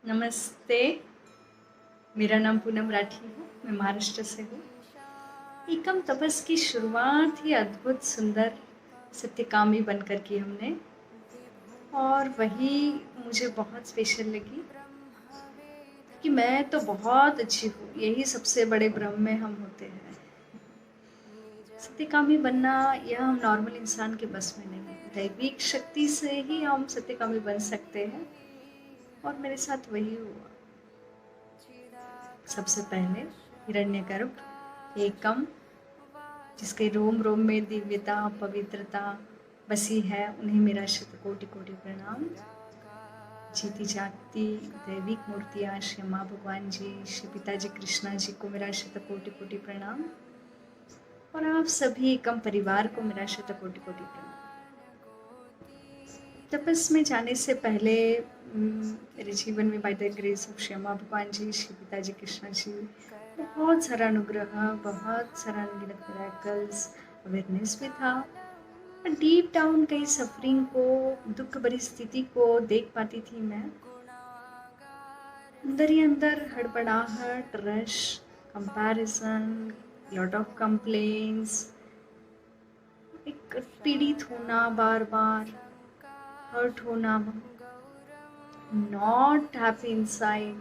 नमस्ते। मेरा नाम पूनम राठी है। मैं महाराष्ट्र से हूँ। एकम तपस की शुरुआत ही अद्भुत सुंदर सत्यकामी बनकर की हमने, और वही मुझे बहुत स्पेशल लगी कि मैं तो बहुत अच्छी हूँ, यही सबसे बड़े ब्रह्म में हम होते हैं। सत्यकामी बनना यह हम नॉर्मल इंसान के बस में नहीं है। दैविक शक्ति से ही हम सत्यकामी बन सकते हैं, और मेरे साथ वही हुआ। सबसे पहले हिरण्यगर्भ एकम, जिसके रोम रोम में दिव्यता पवित्रता बसी है, उन्हें मेरा शतकोटि कोटि प्रणाम। जीती जागती दैविक मूर्तियाँ श्री माँ भगवान जी, श्री पिताजी कृष्णा जी को मेरा शतकोटि कोटि प्रणाम, और आप सभी एकम परिवार को मेरा शतकोटि कोटि प्रणाम। तपस में जाने से पहले मेरे जीवन में by the grace of Shri माँ भगवान जी, श्री पिताजी कृष्णा जी, बहुत सारा अनुग्रह, बहुत सारा अनगिनत मिरेकल्स, अवेयरनेस भी था। डीप डाउन कई सफरिंग को, दुख भरी स्थिति को देख पाती थी मैं। अंदर ही अंदर हड़बड़ाहट, rush, comparison, lot of complaints, एक पीड़ित होना, बार बार हर्ट होना, नॉट हैप्पी इनसाइड,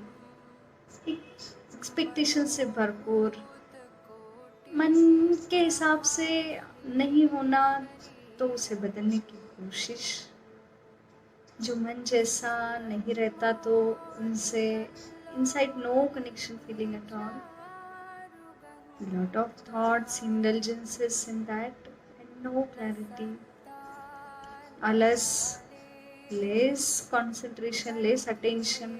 एक्सपेक्टेशन से भरपूर, मन के हिसाब से नहीं होना तो उसे बदलने की कोशिश, जो मन जैसा नहीं रहता तो उनसे inside no connection feeling at all, lot of thoughts, indulgences in that and no clarity, आलस, less concentration, less attention,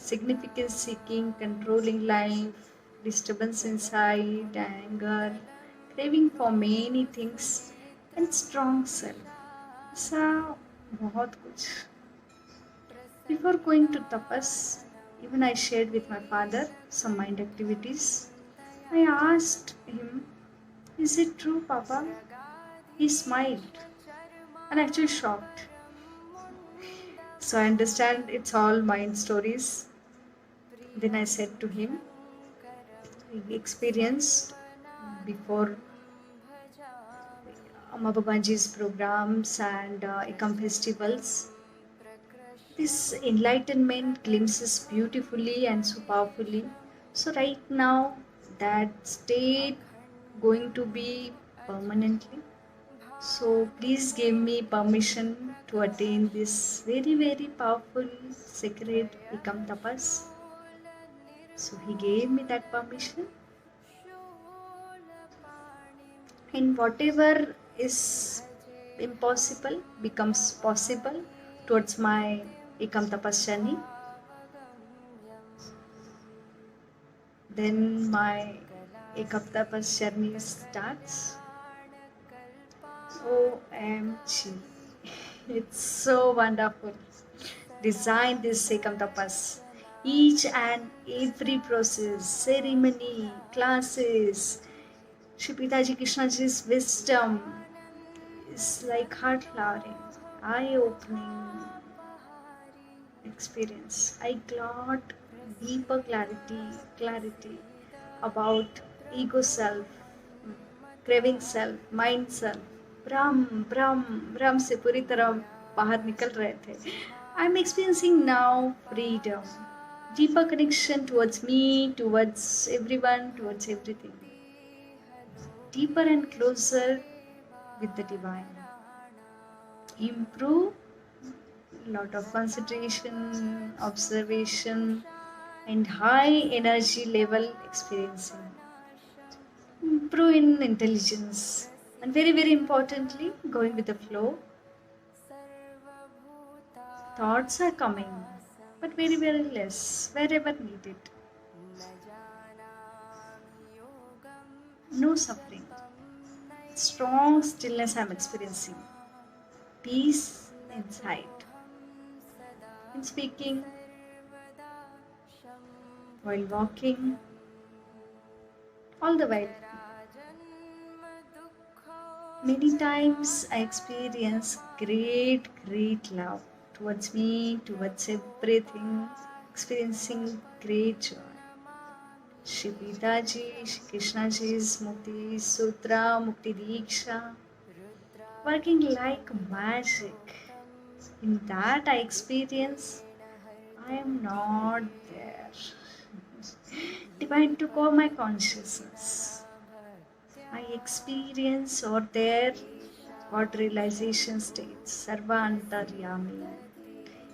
significance seeking, controlling life, disturbance inside, anger, craving for many things, and strong self. ऐसा बहुत कुछ. Before going to tapas, even I shared with my father some mind activities. I asked him, "Is it true, Papa?" He smiled and actually shocked. So I understand it's all mind stories. Then I said to him, I experienced before Amma Babaji's programs and Ekam festivals, this enlightenment glimpses beautifully and so powerfully. So right now that state going to be permanently. So please give me permission to attain this very very powerful sacred Ekam tapas. So he gave me that permission, and whatever is impossible becomes possible towards my Ekam tapas journey. Then my Ekam tapas journey starts. OMG. It's so wonderful. Design this Ekam tapas. Each and every process, ceremony, classes, Shri Pitaji Krishnaji's wisdom is like heart-flowering, eye-opening experience. I got deeper clarity about ego self, craving self, mind self. ब्रह्म से पूरी तरह बाहर निकल रहे थे. I'm experiencing now freedom, deeper connection towards me, towards everyone, towards everything. Deeper and closer with the divine. Improve lot of concentration, observation, and high energy level experiencing. Improve in intelligence, and very very importantly, going with the flow. Thoughts are coming, but very very less, wherever needed. No suffering. Strong stillness I'm experiencing. Peace inside. In speaking, while walking, all the way. Many times I experience great love towards me, towards everything. experiencing great joy. Shri Pitaji, Shri Krishnaji's Mukti Sutra, Mukti Diksha, working like magic. In that I experience, I am not there. Divine took over my consciousness. I experience or there God realization states, Sarva Antaryami.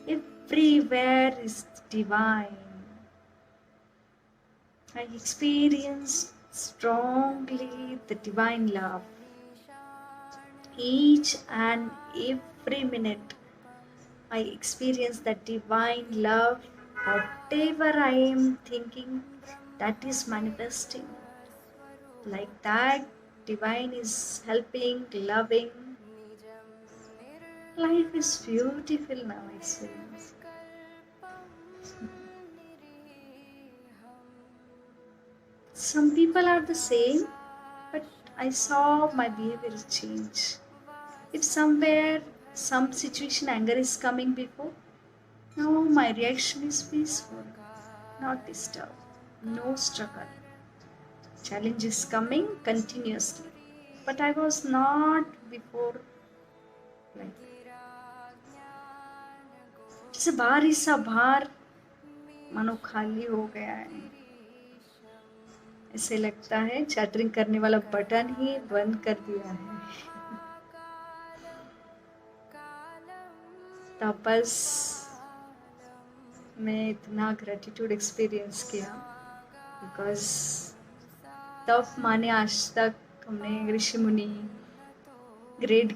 Everywhere is divine. I experience strongly the divine love. Each and every minute I experience that divine love. Whatever I am thinking, that is manifesting. Like that, divine is helping, loving. Life is beautiful now, I experience. Some people are the same, but I saw my behavior change. If somewhere, some situation, anger is coming before, now my reaction is peaceful, not disturbed, no struggle. Challenge is coming continuously, but I was not before like जैसे भारी सा भार मानो खाली हो गया है. ऐसे लगता है चैटरिंग करने वाला बटन ही बंद कर दिया है. तापस मैं इतना ग्रेटिट्यूड एक्सपीरियंस किया बिकॉज तप माने आज तक हमने ऋषि मुनि great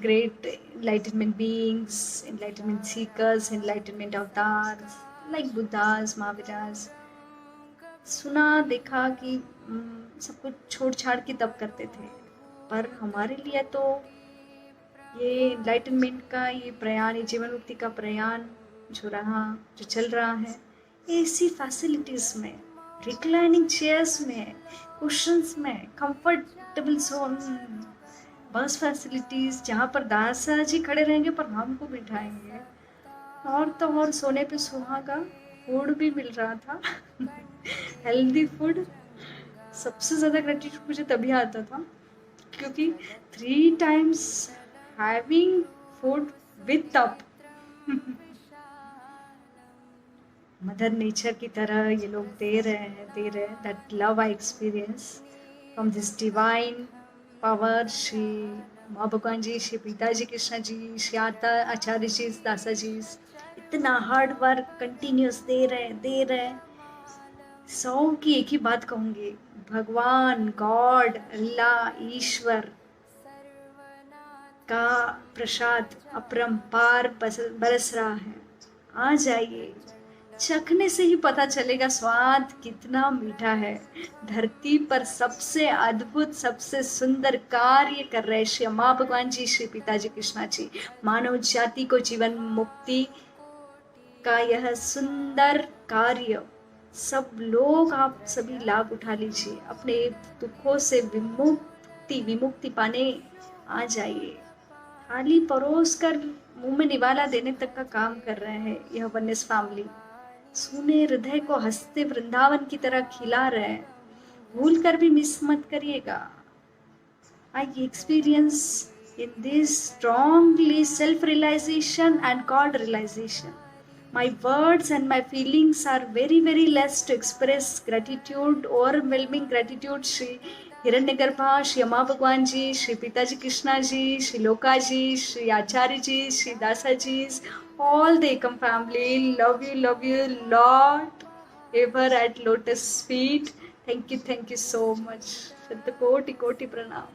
enlightenment beings, enlightenment seekers, enlightenment avatars like Buddhas, Mahaviras सुना देखा कि सब कुछ छोड़ छाड़ के तप करते थे. पर हमारे लिए तो ये एनलाइटनमेंट का ये प्रयाण, ये जीवन मुक्ति का प्रयाण जो चल रहा है, ऐसी फैसिलिटीज में, रिक्लाइनिंग चेयर्स में, कुशंस में, कंफर्टेबल जोन, बस फैसिलिटीज जहाँ पर दासा जी खड़े रहेंगे पर हमको बिठाएंगे, और तो और सोने पे सुहागा, फूड भी मिल रहा था हेल्दी फूड. सबसे ज़्यादा ग्रेटिट्यूड मुझे तभी आता था क्योंकि 3 times हैविंग फूड विद तप. मदर नेचर की तरह ये लोग दे रहे हैं. That love I experience from this divine power. Shri माँ भगवान जी, श्री पिताजी कृष्णा जी, श्री आचार्य जी, दासा जी इतना हार्ड वर्क कंटिन्यूस दे रहे. 100 की एक ही बात कहूँगी, भगवान, गॉड, अल्लाह, ईश्वर का प्रसाद अपरंपार बरस रहा है. आ जाइए, चखने से ही पता चलेगा स्वाद कितना मीठा है. धरती पर सबसे अद्भुत, सबसे सुंदर कार्य कर रहे श्री माँ भगवान जी, श्री पिताजी कृष्णा जी. मानव जाति को जीवन मुक्ति का यह सुंदर कार्य, सब लोग आप सभी लाभ उठा लीजिए. अपने दुखों से विमुक्ति पाने आ जाइए. थाली परोस कर मुंह में निवाला देने तक का काम कर रहे हैं यह वननेस फैमिली. सुने हृदय को हंसते वृंदावन की तरह खिला रहे हैं. भूल कर भी मिस मत करिएगा. I experience in this strongly self realisation and God realisation. My words and my feelings are very less to express gratitude, overwhelming gratitude. Shri Hiranyagarbha, Shri Amma Bhagwan ji, Shri Pitaji Krishna ji, Shri Loka ji, Shri Acharya ji, Shri Dasa ji, all the Ekam family. Love you lot. Ever at lotus feet. Thank you so much. Koti pranam.